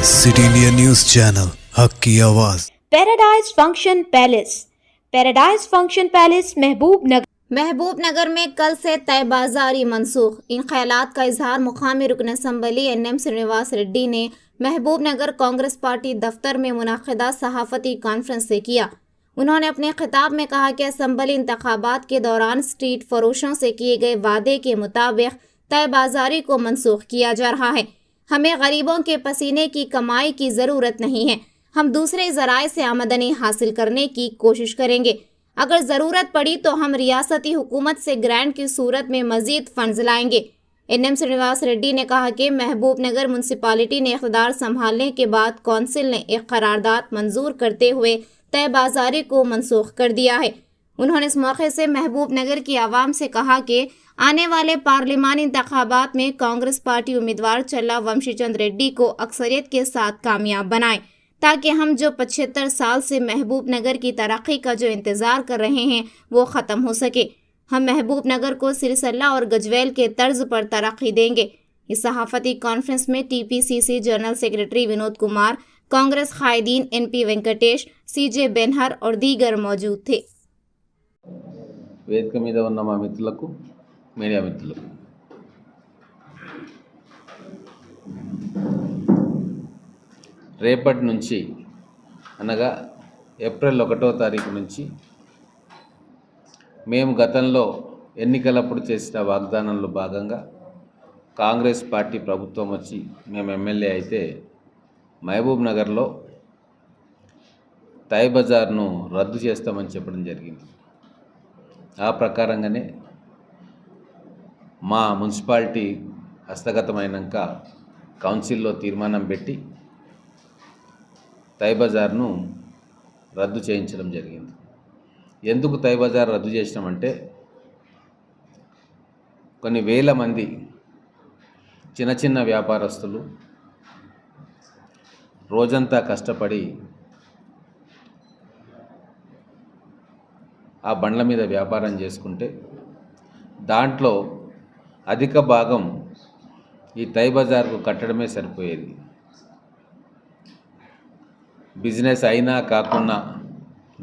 City India news channel हक की आवाज़। Paradise function palace. Paradise function palace महबूब नगर में कल से तय बाजारी मनसूख। इन ख्यालात का इजहार मुकामी रुकन असम्बली NM श्रीनिवास रेड्डी ने महबूब नगर कांग्रेस पार्टी दफ्तर में मुनाकिदा सहाफती कॉन्फ्रेंस से किया। उन्होंने अपने खिताब में कहा कि असम्बली इंतखाबात के दौरान स्ट्रीट फरोशों से किए गए वादे के मुताबिक तय बाजारी को मनसूख किया जा रहा है। हमें गरीबों के पसीने की कमाई की ज़रूरत नहीं है। हम दूसरे ज़राए से आमदनी हासिल करने की कोशिश करेंगे। अगर ज़रूरत पड़ी तो हम रियासती हुकूमत से ग्रांट की सूरत में मज़ीद फंड्स लाएंगे। NM श्रीनिवास रेड्डी ने कहा कि महबूब नगर म्यूनसिपालिटी ने इख्तियार संभालने के बाद कौंसिल ने एक करारदाद मंजूर करते हुए तय बाजारी को मनसूख कर दिया है। उन्होंने इस मौके से महबूब नगर की आवाम से कहा कि आने वाले पार्लिमानी इंतखाबात में कांग्रेस पार्टी उम्मीदवार चल्ला वंशीचंद रेड्डी को अक्सरियत के साथ कामयाब बनाए, ताकि हम जो 75 साल से महबूब नगर की तरक्की का जो इंतज़ार कर रहे हैं वो ख़त्म हो सके। हम महबूब नगर को सिरसल्ला और गजवेल के तर्ज पर तरक्की देंगे। इस सहाफ़ती कॉन्फ्रेंस में TPCC general secretary Vinod Kumar, Congress कायदीन NP वेंकटेश, CJ बेनहर और दीगर मौजूद थे। వేదిక మీద ఉన్న మా మిత్రులకు, మీడియా మిత్రులకు రేపటి నుంచి అనగా ఏప్రిల్ 1వ తారీఖు నుంచి మేము గతంలో ఎన్నికలప్పుడు చేసిన వాగ్దానంలో భాగంగా కాంగ్రెస్ పార్టీ ప్రభుత్వం వచ్చి మేము ఎమ్మెల్యే అయితే మహబూబ్ నగర్లో తై బజార్ను రద్దు చేస్తామని చెప్పడం జరిగింది। ఆ ప్రకారంగానే మా మున్సిపాలిటీ హస్తగతమైనాక కౌన్సిల్లో తీర్మానం పెట్టి తై బజార్ను రద్దు చేయించడం జరిగింది। ఎందుకు తై బజార్ రద్దు చేసినామంటే కొన్ని వేల మంది చిన్న చిన్న వ్యాపారస్తులు రోజంతా కష్టపడి ఆ బండ్ల మీద వ్యాపారం చేసుకుంటే దాంట్లో అధిక భాగం ఈ తై బజార్కు కట్టడమే సరిపోయేది। బిజినెస్ అయినా కాకున్నా,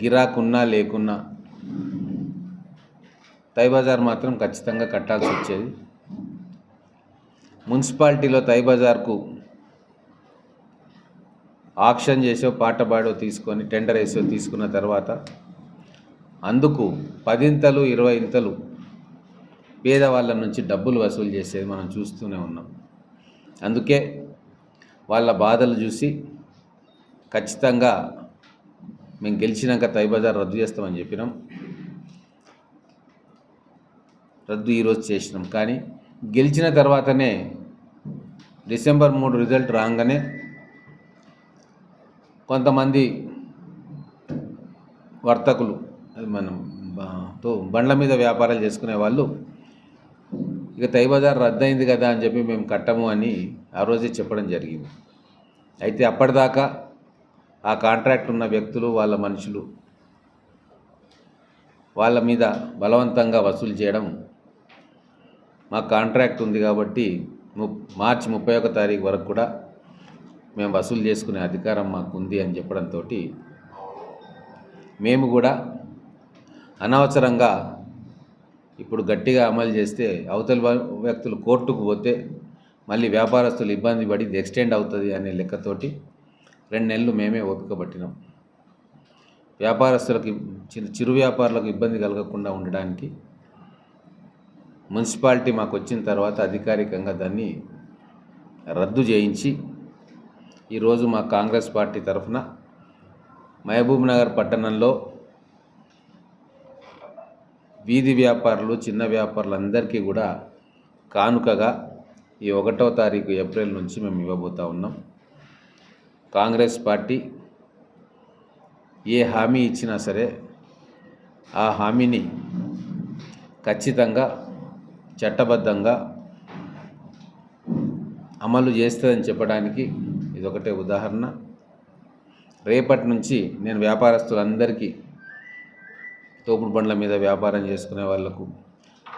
గిరాకున్నా లేకున్నా తై బజార్ మాత్రం ఖచ్చితంగా కట్టాల్సి వచ్చేది। మున్సిపాలిటీలో తై బజార్కు ఆక్షన్ చేసో పాటబాడో తీసుకొని టెండర్ వేసో తీసుకున్న తర్వాత అందుకు 10 ఇంతలు 20 ఇంతలు పేదవాళ్ళ నుంచి డబ్బులు వసూలు చేసేది మనం చూస్తూనే ఉన్నాం। అందుకే వాళ్ళ బాధలు చూసి ఖచ్చితంగా మేము గెలిచినాక తై బజార్ రద్దు చేస్తామని చెప్పినాం। రద్దు ఈరోజు చేసినాం। కానీ గెలిచిన తర్వాతనే డిసెంబర్ 3 రిజల్ట్ రాగానే కొంతమంది వర్తకులు మనం బండ్ల మీద వ్యాపారాలు చేసుకునే వాళ్ళు ఇక తై బజార్ రద్దయింది కదా అని చెప్పి మేము కట్టము అని ఆ రోజే చెప్పడం జరిగింది। అయితే అప్పటిదాకా ఆ కాంట్రాక్ట్ ఉన్న వ్యక్తులు, వాళ్ళ మనుషులు వాళ్ళ మీద బలవంతంగా వసూలు చేయడం, మా కాంట్రాక్ట్ ఉంది కాబట్టి మార్చి 31వ తారీఖు వరకు కూడా మేము వసూలు చేసుకునే అధికారం మాకు ఉంది అని చెప్పడంతో మేము కూడా అనవసరంగా ఇప్పుడు గట్టిగా అమలు చేస్తే అవతల వ్యక్తులు కోర్టుకు పోతే మళ్ళీ వ్యాపారస్తులు ఇబ్బంది పడి ఇది ఎక్స్టెండ్ అవుతుంది అనే లెక్కతోటి 2 నెలలు మేమే ఓపిక పట్టినాం। వ్యాపారస్తులకు, చిరు వ్యాపారులకు ఇబ్బంది కలగకుండా ఉండడానికి మున్సిపాలిటీ మాకు వచ్చిన తర్వాత అధికారికంగా దాన్ని రద్దు చేయించి ఈరోజు మా కాంగ్రెస్ పార్టీ తరఫున మహబూబ్ నగర్ పట్టణంలో వీధి వ్యాపారులు, చిన్న వ్యాపారులందరికీ కూడా కానుకగా ఈ 1వ తారీఖు ఏప్రిల్ నుంచి మేము ఇవ్వబోతా ఉన్నాం। కాంగ్రెస్ పార్టీ ఏ హామీ ఇచ్చినా సరే ఆ హామీని ఖచ్చితంగా చట్టబద్ధంగా అమలు చేస్తుందని చెప్పడానికి ఇదొకటే ఉదాహరణ। రేపటి నుంచి నేను వ్యాపారస్తులందరికీ, తోపుడు బండ్ల మీద వ్యాపారం చేసుకునే వాళ్లకు,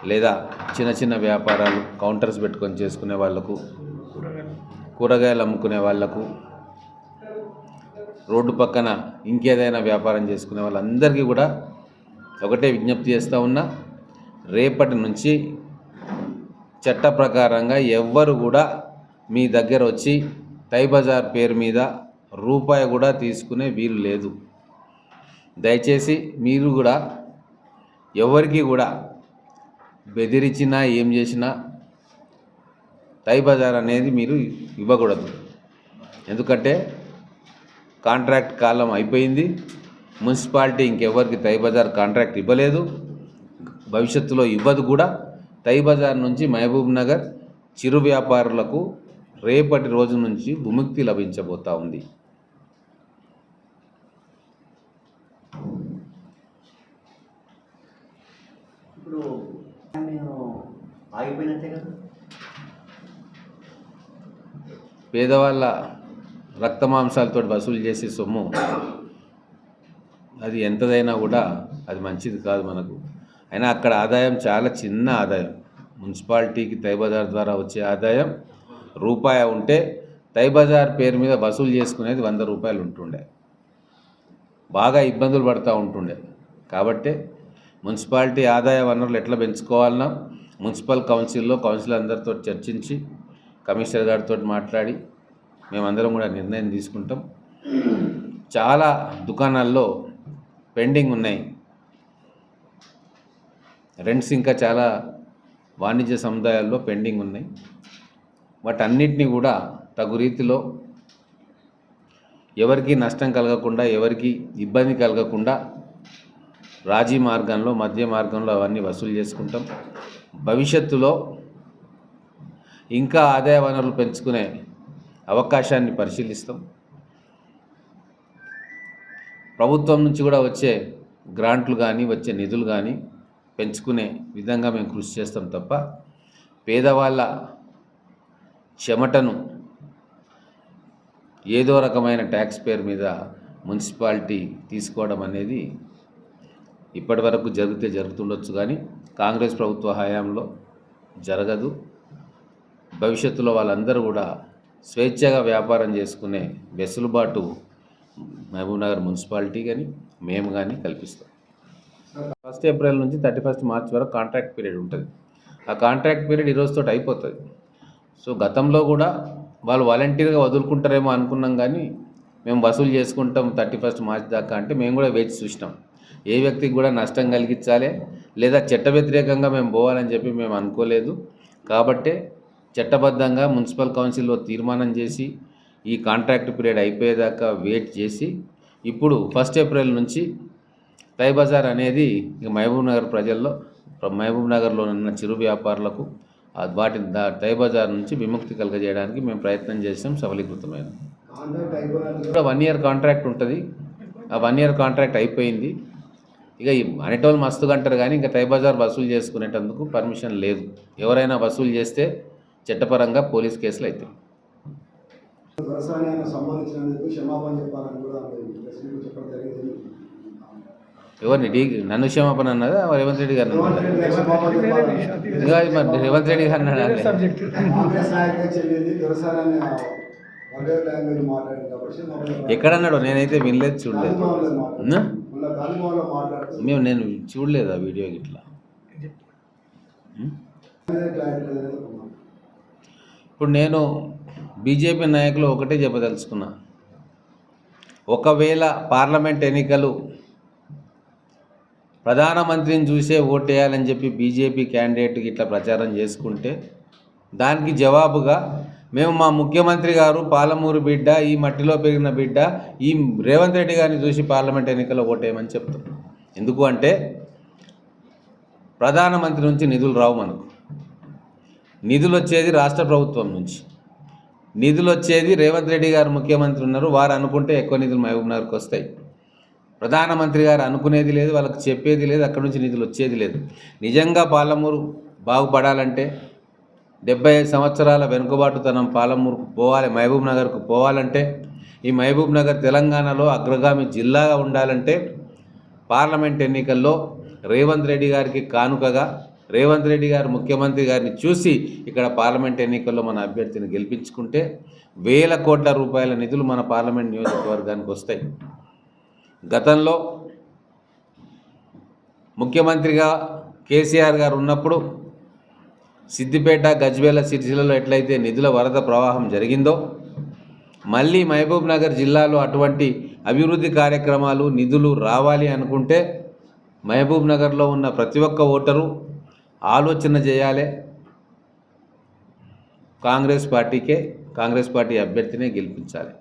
లేదా చిన్న చిన్న వ్యాపారాలు కౌంటర్స్ పెట్టుకొని చేసుకునే వాళ్లకు, కూరగాయలు అమ్ముకునే వాళ్లకు, రోడ్డు పక్కన ఇంకేదైనా వ్యాపారం చేసుకునే వాళ్ళందరికీ కూడా ఒకటే విజ్ఞప్తి చేస్తూ ఉన్నా, రేపటి నుంచి చట్ట ప్రకారంగా ఎవ్వరు కూడా మీ దగ్గర వచ్చి తై బజార్ పేరు మీద రూపాయి కూడా తీసుకునే వీలు లేదు. దయచేసి మీరు కూడా ఎవరికి కూడా బెదిరించినా ఏం చేసినా తై బజార్ అనేది మీరు ఇవ్వకూడదు. ఎందుకంటే కాంట్రాక్ట్ కాలం అయిపోయింది. మున్సిపాలిటీ ఇంకెవరికి తై బజార్ కాంట్రాక్ట్ ఇవ్వలేదు, భవిష్యత్తులో ఇవ్వదు కూడా. తై బజార్ నుంచి మహబూబ్ నగర్ చిరు వ్యాపారులకు రేపటి రోజు నుంచి విముక్తి లభించబోతా ఉంది. ఇప్పుడు ఆగిపోయినట్టే కదా. పేదవాళ్ళ రక్తమాంసాలతో వసూలు చేసే సొమ్ము అది ఎంతదైనా కూడా అది మంచిది కాదు మనకు. అయినా అక్కడ ఆదాయం చాలా చిన్న ఆదాయం. మున్సిపాలిటీకి తై బజార్ ద్వారా వచ్చే ఆదాయం రూపాయి ఉంటే తై బజార్ పేరు మీద వసూలు చేసుకునేది 100 రూపాయలు ఉంటుండే. బాగా ఇబ్బందులు పడుతూ ఉంటుండే. కాబట్టి మున్సిపాలిటీ ఆదాయ వనరులు ఎట్లా పెంచుకోవాలన్నా మున్సిపల్ కౌన్సిల్ అందరితో చర్చించి కమిషనర్ గారితో మాట్లాడి మేమందరం కూడా నిర్ణయం తీసుకుంటాం. చాలా దుకాణాల్లో పెండింగ్ ఉన్నాయి రెంట్స్, ఇంకా చాలా వాణిజ్య సముదాయాల్లో పెండింగ్ ఉన్నాయి. వాటన్నిటినీ కూడా తగు రీతిలో ఎవరికి నష్టం కలగకుండా, ఎవరికి ఇబ్బంది కలగకుండా రాజీ మార్గంలో, మధ్య మార్గంలో అవన్నీ వసూలు చేసుకుంటాం. భవిష్యత్తులో ఇంకా ఆదాయ వనరులు పెంచుకునే అవకాశాన్ని పరిశీలిస్తాం. ప్రభుత్వం నుంచి కూడా వచ్చే గ్రాంట్లు కానీ, వచ్చే నిధులు కానీ పెంచుకునే విధంగా మేము కృషి చేస్తాం తప్ప పేదవాళ్ళ చెమటను ఏదో రకమైన ట్యాక్స్ పేరు మీద మున్సిపాలిటీ తీసుకోవడం అనేది ఇప్పటి వరకు జరుగుతుండొచ్చు, కానీ కాంగ్రెస్ ప్రభుత్వ హయాంలో జరగదు. భవిష్యత్తులో వాళ్ళందరూ కూడా స్వేచ్ఛగా వ్యాపారం చేసుకునే వెసులుబాటు మహబూబ్ నగర్ మున్సిపాలిటీ కానీ మేము కానీ కల్పిస్తాం. 1 ఏప్రిల్ నుంచి 31 మార్చ్ వరకు కాంట్రాక్ట్ పీరియడ్ ఉంటుంది. ఆ కాంట్రాక్ట్ పీరియడ్ ఈ రోజుతో అయిపోతుంది. సో గతంలో కూడా వాళ్ళు వాలంటీర్గా వదులుకుంటారేమో అనుకున్నాం, కానీ మేము వసూలు చేసుకుంటాం 31 మార్చ్ దాకా అంటే మేము కూడా వేచి చూసినాం. ఏ వ్యక్తికి కూడా నష్టం కలిగించాలి లేదా చట్ట వ్యతిరేకంగా మేము పోవాలని చెప్పి మేము అనుకోలేదు. కాబట్టే చట్టబద్ధంగా మున్సిపల్ కౌన్సిల్లో తీర్మానం చేసి ఈ కాంట్రాక్ట్ పీరియడ్ అయిపోయేదాకా వెయిట్ చేసి ఇప్పుడు 1 ఏప్రిల్ నుంచి తై బజార్ అనేది ఇక మహబూబ్ నగర్ ప్రజల్లో, మహబూబ్ నగర్లో ఉన్న చిరు వ్యాపారులకు వాటి తై బజార్ నుంచి విముక్తి కలగజేయడానికి మేము ప్రయత్నం చేసాం. సఫలీకృతమైన కూడా 1 ఇయర్ కాంట్రాక్ట్ ఉంటుంది. ఆ 1 ఇయర్ కాంట్రాక్ట్ అయిపోయింది. ఇక అనేటోళ్ళు మస్తుగా అంటారు, కానీ ఇంకా తై బజార్ వసూలు చేసుకునేటందుకు పర్మిషన్ లేదు. ఎవరైనా వసూలు చేస్తే చట్టపరంగా పోలీస్ కేసులు అవుతాయి. ఎవరిని నన్ను క్షమాపణ అన్నదా రేవంత్ రెడ్డి గారు? రేవంత్ రెడ్డి గారు అన్నాడు. ఎక్కడన్నాడు? నేనైతే వినలేదు, చూడలేదు. నేను చూడలేదు ఆ వీడియో ఇట్లా. ఇప్పుడు నేను బీజేపీ నాయకులు ఒకటే చెప్పదలుచుకున్నా, ఒకవేళ పార్లమెంట్ ఎన్నికలు ప్రధానమంత్రిని చూసే ఓటేయాలని చెప్పి బీజేపీ క్యాండిడేట్కి ఇట్లా ప్రచారం చేసుకుంటే దానికి జవాబుగా మేము మా ముఖ్యమంత్రి గారు పాలమూరు బిడ్డ, ఈ మట్టిలో పెరిగిన బిడ్డ, ఈ రేవంత్ రెడ్డి గారిని చూసి పార్లమెంట్ ఎన్నికల్లో ఓటేయమని చెప్తాం. ఎందుకు అంటే ప్రధానమంత్రి నుంచి నిధులు రావు మనకు. నిధులు వచ్చేది రాష్ట్ర ప్రభుత్వం నుంచి. నిధులు వచ్చేది రేవంత్ రెడ్డి గారు ముఖ్యమంత్రి ఉన్నారు, వారు అనుకుంటే ఎక్కువ నిధులు మహబూబ్ నగర్కి వస్తాయి. ప్రధానమంత్రి గారు అనుకునేది లేదు, వాళ్ళకి చెప్పేది లేదు, అక్కడి నుంచి నిధులు వచ్చేది లేదు. నిజంగా పాలమూరు బాగుపడాలంటే 75 సంవత్సరాల వెనుకబాటుతనం పాలమూరుకు పోవాలి, మహబూబ్ నగర్కు పోవాలంటే, ఈ మహబూబ్ నగర్ తెలంగాణలో అగ్రగామి జిల్లాగా ఉండాలంటే పార్లమెంట్ ఎన్నికల్లో రేవంత్ రెడ్డి గారికి కానుకగా రేవంత్ రెడ్డి గారు ముఖ్యమంత్రి గారిని చూసి ఇక్కడ పార్లమెంట్ ఎన్నికల్లో మన అభ్యర్థిని గెలిపించుకుంటే వేల కోట్ల రూపాయల నిధులు మన పార్లమెంట్ నియోజకవర్గానికి వస్తాయి. గతంలో ముఖ్యమంత్రిగా కేసీఆర్ గారు ఉన్నప్పుడు సిద్దిపేట, గజ్వేల, సిరిసిల్లలో ఎట్లయితే నిధుల వరద ప్రవాహం జరిగిందో మళ్ళీ మహబూబ్ నగర్ జిల్లాలో అటువంటి అభివృద్ధి కార్యక్రమాలు నిధులు రావాలి అనుకుంటే మహబూబ్ నగర్లో ఉన్న ప్రతి ఒక్క ఓటరు ఆలోచన చేయాలి, కాంగ్రెస్ పార్టీ అభ్యర్థినే గెలిపించాలి.